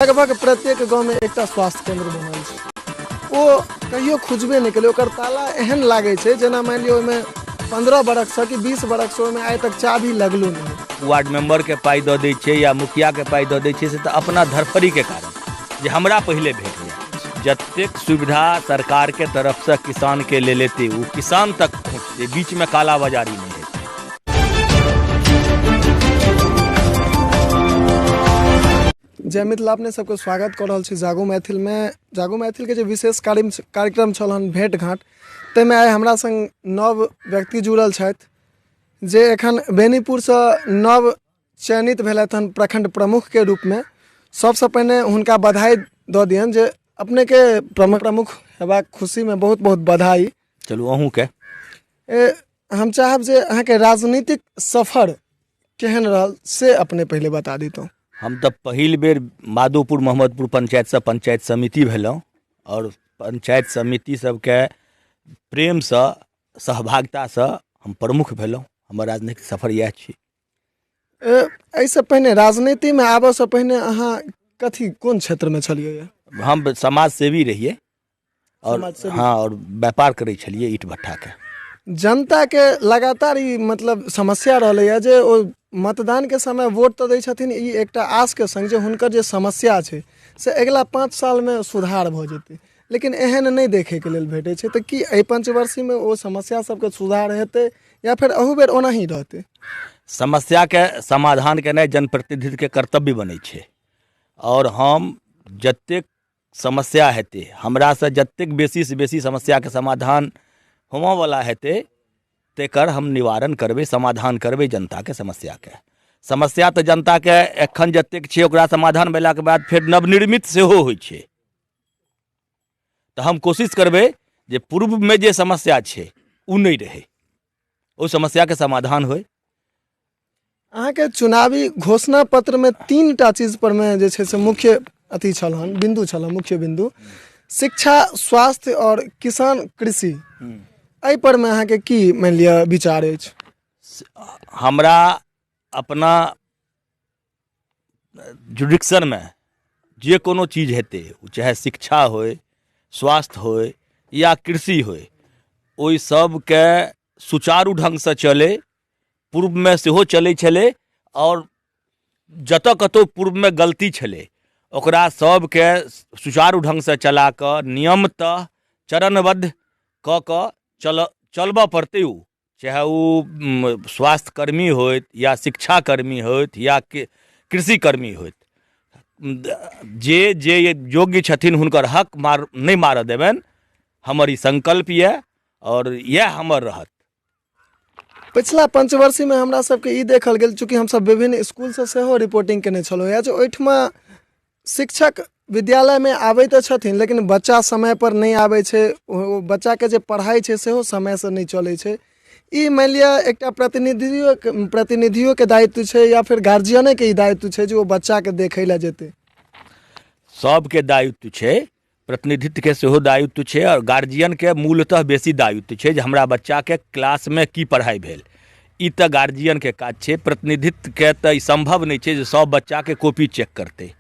लगभग प्रत्येक गाँव में एक स्वास्थ्य केंद्र बनल छै। वो कहियो खुजबे नहीं कले, ताला एहन लागे छै जेना मान लियो 15 बरख से कि 20 बरख से में आइ तक चाभी लगलो नहीं। वार्ड मेंबर के पाई दऽ दै छै या मुखिया के पाई दऽ दै छै से तऽ अपना धरफड़ी के कारण जे हमरा पहले भेट जाए। जतेक सुविधा सरकार के तरफ से किसान के ले लेते वो किसान तक पहुँचते, बीच में काला बाजारी नहीं है। जय मिथिला, अपने सबके स्वागत कर रहल छी जागो मैथिल में। जागो मैथिल के जो विशेष कार्यक्रम छल भेंट घाट, ताहिमे आइ हमरा संग नव व्यक्ति जुड़ल छथि जे एखन बेनीपुर से नव चयनित भेलथि हन प्रखंड प्रमुख के रूप में। सबसे पहिने हुनका बधाई दऽ दियनि जे अपने के प्रमुख हेबाक खुशी में बहुत बहुत बधाई। चलू अहूँ के हम चाहब जे अहाँ के राजनीतिक सफर केहन रहल से अपने पहले बता दीतौं। हम तो पहिल बेर माधोपुर मोहम्मदपुर पंचायत से पंचायत समिति भेलहुँ और पंचायत समिति सबके प्रेम से सहभागिता से हम प्रमुख भेलहुँ। हमर राजनीतिक सफर यह छी। ऐसे पहले राजनीति में आबऽ से पहले अहाँ कथी कोन क्षेत्र में छलिए? हम समाज सेवी रहिए और समाजसेवी? हाँ, और व्यापार करे छलिए ईट भट्ठा के। जनता के लगातार मतलब समस्या रहलै जे ओ मतदान के समय वोट तो दै छथिन, ई एकटा आस के संग जे हुनकर जे समस्या छै से अगला 5 साल में सुधार भ जेतै, लेकिन एहन नहीं देखे के लेल भेटै छै। तो की एहि पंचवर्षीय में ओ समस्या सबके सुधार हेतै या फिर अहू बेर ओना ही रहतै? समस्या के समाधान केनाइ जनप्रतिनिधि के कर्तव्य बनै छै और हम जतेक समस्या हेतै हमरा से जतेक बेसी से बेसी समस्या के समाधान होमऽ वाला हेतै तेकर हम निवारण करबै, समाधान करबै जनता के समस्या के। समस्या तो जनता के एखन जतेक छै ओकरा समाधान भेला के बाद फिर नवनिर्मित सेहो होइ छै। तो हम कोशिश करबै जे पूर्व में जे समस्या छै उ नहीं रहे, ओ समस्या के समाधान होय। अहाँ के चुनावी घोषणा पत्र में 3टा चीज पर में जे छै से मुख्य अथी छल हन, बिंदु छल, मुख्य बिंदु शिक्षा, स्वास्थ्य और किसान कृषि। एहि पर में अहाँ के की मान लिया विचार अछि? हमरा अपना जुडिक्शन में जे कोनो चीज हेतै, चाहे शिक्षा होय, स्वास्थ्य होय या कृषि होय, ओहि सब के सुचारू ढंग से चले, पूर्व में सेहो चलै छलै और जतऽ कतौ पूर्व में गलती छलै ओकरा सब के सुचारू ढंग से चला कऽ नियमतः चरणबद्ध कऽ कऽ चलबऽ पड़तै। उ चाहे उ स्वास्थ्य कर्मी होइत या शिक्षा कर्मी होइत या कृषि कर्मी होइत, जे जे योग्य छथिन हुनकर हक नहीं मारऽ देबनि। हमर ई संकल्प ये और यह हमर रहत। पिछला पंचवर्षीय में हमरा सबके ई देखल गेल, चूँकि हम सब विभिन्न स्कूल से सेहो रिपोर्टिंग केने छलहुँ या जे ओहिठमा शिक्षक विद्यालय में आबै तऽ छथिन लेकिन बच्चा समय पर नहीं आबै छै, बच्चा के जे पढ़ाई छै सेहो समय से नहीं चलै छै। ई मान लिया एकटा प्रतिनिधियों के दायित्व छै या फिर गार्जियने के ई दायित्व छै जे वो बच्चा के देखै लए जेतै? सबके दायित्व छै, प्रतिनिधित्व के सेहो दायित्व छै और गार्जियन के मूलतः बेसी दायित्व छै जे हमरा बच्चा के क्लास में की पढ़ाई भेल। ई तऽ गार्जियन के काज छै। प्रतिनिधित्व के तऽ ई संभव नहीं छै जे सब बच्चा के कॉपी चेक करतै।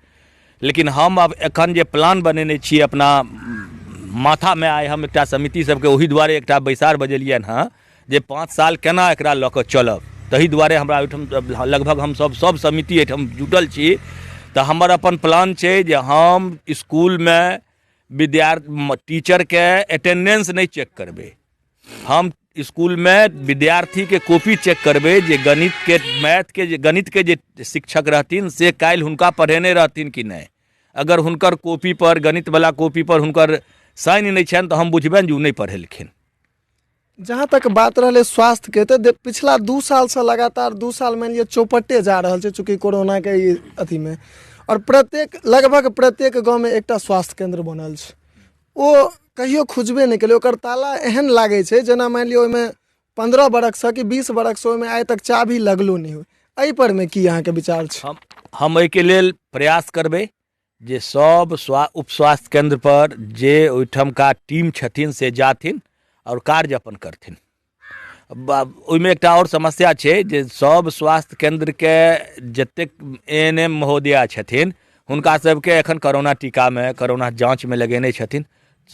लेकिन हम अब एखन जे प्लान बनेने छी अपना माथा में, आइ हम एकटा समिति सबके ओहि दुआरे एकटा बैसार बजेलियनि हँ जे 5 साल केना एकरा लऽ कऽ चलब। तही दुआरे हमरा ओहिठाम लगभग हम सब समिति एहिठाम जुटल छी। तऽ हमर अपन प्लान छै जे हम स्कूल में टीचर के अटेंडेंस नहीं चेक करबै, हम स्कूल में विद्यार्थी के कॉपी चेक करबै जे गणित के मैथ के गणित के जे शिक्षक रहथिन से काल्हि हुनका पढ़ेने रहथिन कि नहीं। अगर हुनकर कॉपी पर, गणित वाला कॉपी पर हुनकर साइन नहीं छनि तो हम बुझबनि जे उ नहीं पढ़ेलखिन। जहाँ तक बात रहे स्वास्थ्य के, तो पिछला 2 साल से लगातार 2 साल मान लिया चौपटे जा रहा है चूँकि कोरोना के अथी में, और लगभग प्रत्येक गाँव में एक स्वास्थ्य केंद्र बनल छै। ओ कहियो खुजबे नहीं कले, ताला एहन लागे छै जेना मान लियो 15 बरख से कि 20 बरख से में आइ तक चाभी लगलो नहीं हो। एहि पर में की अहाँ के विचार छै? हम एहि के लेल प्रयास करबै जे सब उप स्वास्थ्य केंद्र पर जे ओहिठाम का टीम छथिन से जाथिन और कार्य अपन करथिन। ओहिमे एकटा और समस्या छै जे सब स्वास्थ्य केंद्र के जतेक ANM महोदया छथिन हुनका सबके एखन कोरोना टीका में कोरोना जांच में लगेने छथिन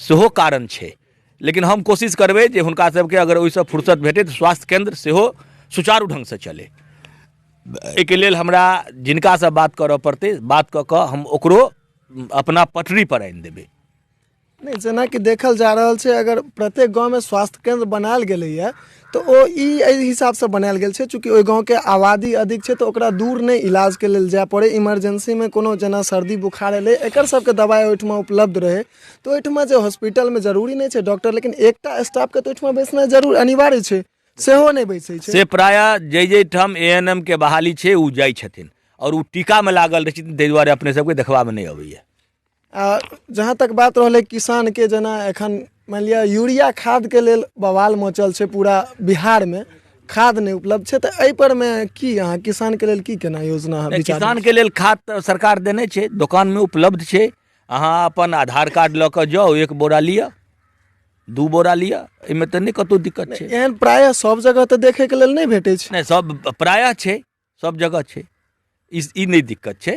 सेहो कारण छै। लेकिन हम कोशिश करबै जे हुनका सबके अगर ओहिसँ फुर्सत भेटै तऽ स्वास्थ्य केंद्र सेहो सुचारू ढंग से चले। एहिके लेल हमरा जिनकासँ बात करऽ पड़तै, बात कऽ कऽ हम ओकरो अपना पटरी पर आनि देबै। नहीं, जेना कि देखल जा रहल छै, अगर प्रत्येक गांव में स्वास्थ्य केंद्र बनायल गेलैए तो ओ एहि हिसाब से बनायल गेल छै चूँकि ओहि गांव के आबादी अधिक छै तो ओकरा दूर नहीं इलाज के लेल जाय पड़े। इमरजेंसी में कोनो जेना सर्दी बुखार एलै एकर सबके दवाई ओहिठमा उपलब्ध रहे तो ओहिठमा जे हॉस्पिटल में जरूरी नहीं छै डॉक्टर, लेकिन एकटा स्टाफ के तो ओहिठमा बैसना जरूर अनिवार्य छै, सेहो नहीं बैसै छै। से प्रायः जे ठाम ANM के बहाली छै उ जाइ छथिन और उ टीका में लागल रहै छथिन, ताहि दुआरे अपने सबके देखबा में नहीं अबैया। जहाँ तक बात रहलै किसान के, जेना एखन मान लिअ यूरिया खाद के लेल बवाल मचल छै पूरा बिहार में, खाद नहीं उपलब्ध छै, तो एहि पर में की अहाँ किसान के लेल की केना योजना अहाँ विचार? किसान के लेल खाद तऽ सरकार देने छै, दुकान में उपलब्ध छै। अहाँ अपन आधार कार्ड लऽ कऽ जाउ, 1 बोरा लिअ, 2 बोरा लिअ, एहिमे तऽ नहीं कतौ दिक्कत छै। एहन प्रायः सब जगह तऽ देखे के लेल नहीं भेटै छै। नहीं, सब प्रायः छै, सब जगह छै, ई नहीं दिक्कत छै।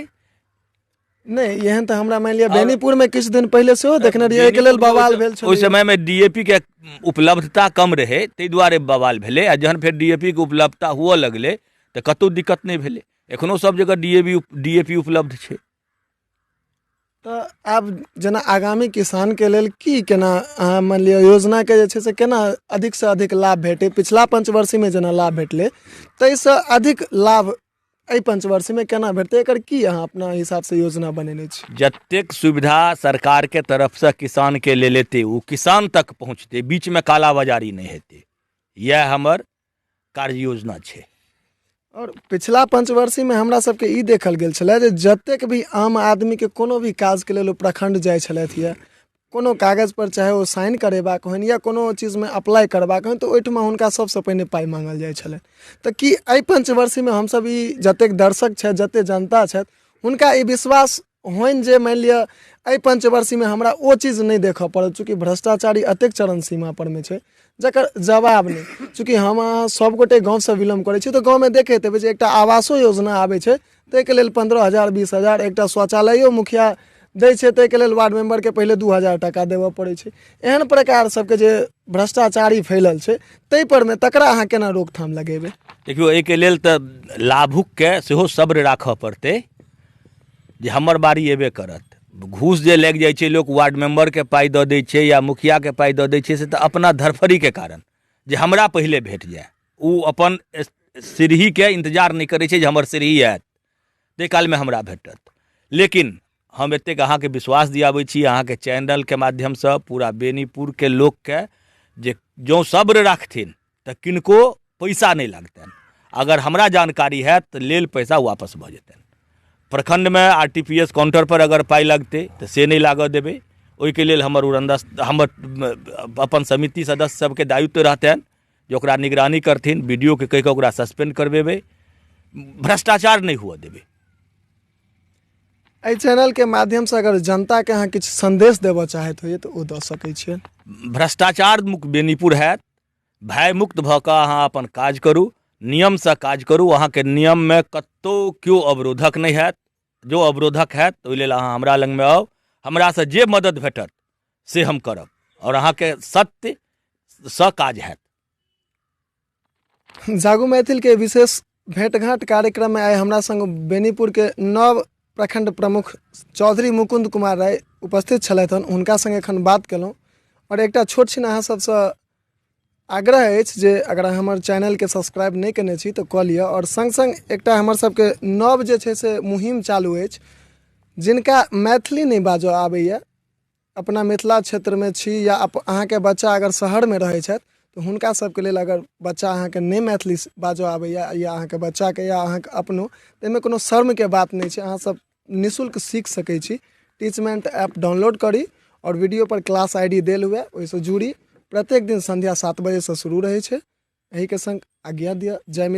नहीं, एहन तऽ हमरा मान लिअ बेनीपुर में किछु दिन पहले सेहो देखने रहियै, एहिके लेल बवाल भेल छलै। ओहि समय में DAP के उपलब्धता कम रहे, ताहि दुआरे बवाल भेलै। आ जहन फेर DAP के उपलब्धता हुअ लगलै तऽ कतौ दिक्कत नहीं भेलै। एखनो सब जगह DAP उपलब्ध छै। तो आब जेना आगामी किसान के लेल की केना अहाँ मान लिअ योजना के जे छै से केना अधिक से अधिक लाभ भेटे? पिछला पंचवर्षीय में जेना लाभ भेटलै ताहिसँ अधिक लाभ एहि पंचवर्षीय में केना भेटतै? एकर की अहाँ अपना हिसाब से योजना बनेने छी? जतेक सुविधा सरकार के तरफ से किसान के लेल एतै ओ किसान तक पहुँचतै, बीच में कालाबाजारी नहीं हेतै। यह हमर कार्य योजना छै। और पिछला पंचवर्षीय में हमरा सबके ई देखल गेल छलै जे जतेक भी आम आदमी के कोनो भी काज के लेल ओ प्रखंड जाइ छलथि या कोनो कागज पर चाहे ओ साइन करेबाक होइन या कोनो चीज में अप्लाई करबाक होइन तो ओहिठमा हुनका सबसँ पहिने पाइ मांगल जाइ छलनि। तऽ की एहि पंचवर्षीय में हमसब ई जतेक दर्शक छथि, जतेक जनता छथि, हुनका ई विश्वास होइन जे मानि लिअ एहि पंचवर्षीय में हमरा ओ चीज नहीं देखऽ पड़त, चूँकि भ्रष्टाचारी अतेक चरम सीमा पर में छै जकर जवाब नहीं। चूँकि हम अहाँ सब गोटे गाँव से बिलोंग करै छी तो गाँव में देखैत हेबै जे एकटा आवासो योजना आबै छै ताहिके लेल 15,000 20,000, एकटा शौचालयो मुखिया दै छै ताहिके लेल वार्ड मेंबर के पहिले 2,000 टका देबऽ पड़ै छै। एहन प्रकार सबके जे भ्रष्टाचारी फैलल छै ताहि पर में तकरा अहाँ केना रोकथाम लगेबै? देखियौ, एहिके लेल तऽ लाभुक के सेहो सब्र राखऽ पड़तै जे हमर बारी एबे करत। घूस जे लागि जाइ छै लोक, वार्ड मेंबर के पाइ दऽ दै छै या मुखिया के पाइ दऽ दै छै, से तऽ अपना धरफड़ी के कारण जे हमरा पहिले भेट जाए, ओ अपन सीढ़ी के इंतजार नहीं करै छै जे हमर सीढ़ी आयत ताहि काल में हमरा भेटत। लेकिन हम एतेक अहाँके विश्वास दियाबै छी अहाँके चैनल के माध्यम से पूरा बेनीपुर के लोक के जे जँ सब्र राखथिन तऽ किनको पैसा नहीं लागतनि। अगर हमरा जानकारी हैत तऽ लेल पैसा वापस भऽ जेतनि। प्रखंड में RTPS काउंटर पर अगर पाइ लगतै तऽ से नहीं लागऽ देबै। ओहिके लेल हमर अपन समिति सदस्य सबके दायित्व रहतनि जे ओकरा निगरानी करथिन, BDO के कहि कऽ ओकरा सस्पेंड करबेबै, भ्रष्टाचार नहीं हुअ देबै। एहि चैनल के माध्यम से अगर जनता के अहाँ किछु संदेश देबऽ चाहैत होइए तऽ ओ दऽ सकै छियै। भ्रष्टाचार मुक्त बेनीपुर हैत, भय मुक्त भऽ कऽ अहाँ अपन काज करू, नियम से काज करू। अहाँ के नियम में कतौ केओ अवरोधक नहीं हैत। जो अवरोधक हैत ओहि लेल अहाँ हमरा लग में आउ, हमरा से जे मदद भेटत से हम करब और अहाँ के सत्य सँ काज हैत। जागो मैथिल के विशेष भेंटघाट कार्यक्रम में आइ हमरा संग बेनीपुर के नव प्रखंड प्रमुख चौधरी मुकुंद कुमार राय उपस्थित छलथि हन। हुनका संग एखन बात केलहुँ और एकटा छोट छिन अहाँ सबसँ आग्रह अछि जे अगर हमर चैनल के सब्सक्राइब नहीं केने छी तो कऽ लिअ। और संग संग एकटा हमर सबके नव जे छै से मुहिम चालू अछि, जिनका मैथिली नहीं बाजऽ आबैए, अपना मिथिला क्षेत्र में छी या अहाँके बच्चा अगर शहर में रहै छथि तो हुनका सबके लेल अगर बच्चा अहाँके नहीं मैथिली बाजऽ आबैए या अहाँके बच्चाके या अहाँके अपनो, ताहिमे कोनो शर्मके बात नहीं छै। अहाँ सब निःशुल्क सीख सकै छी। टीचमेंट ऐप डाउनलोड करी और वीडियो पर क्लास ID देल हुए, ओहिसँ जुड़ी। प्रत्येक दिन संध्या 7 बजे से शुरू रहै छै। एहि के संग आज्ञा दिअ। जय मिथिला।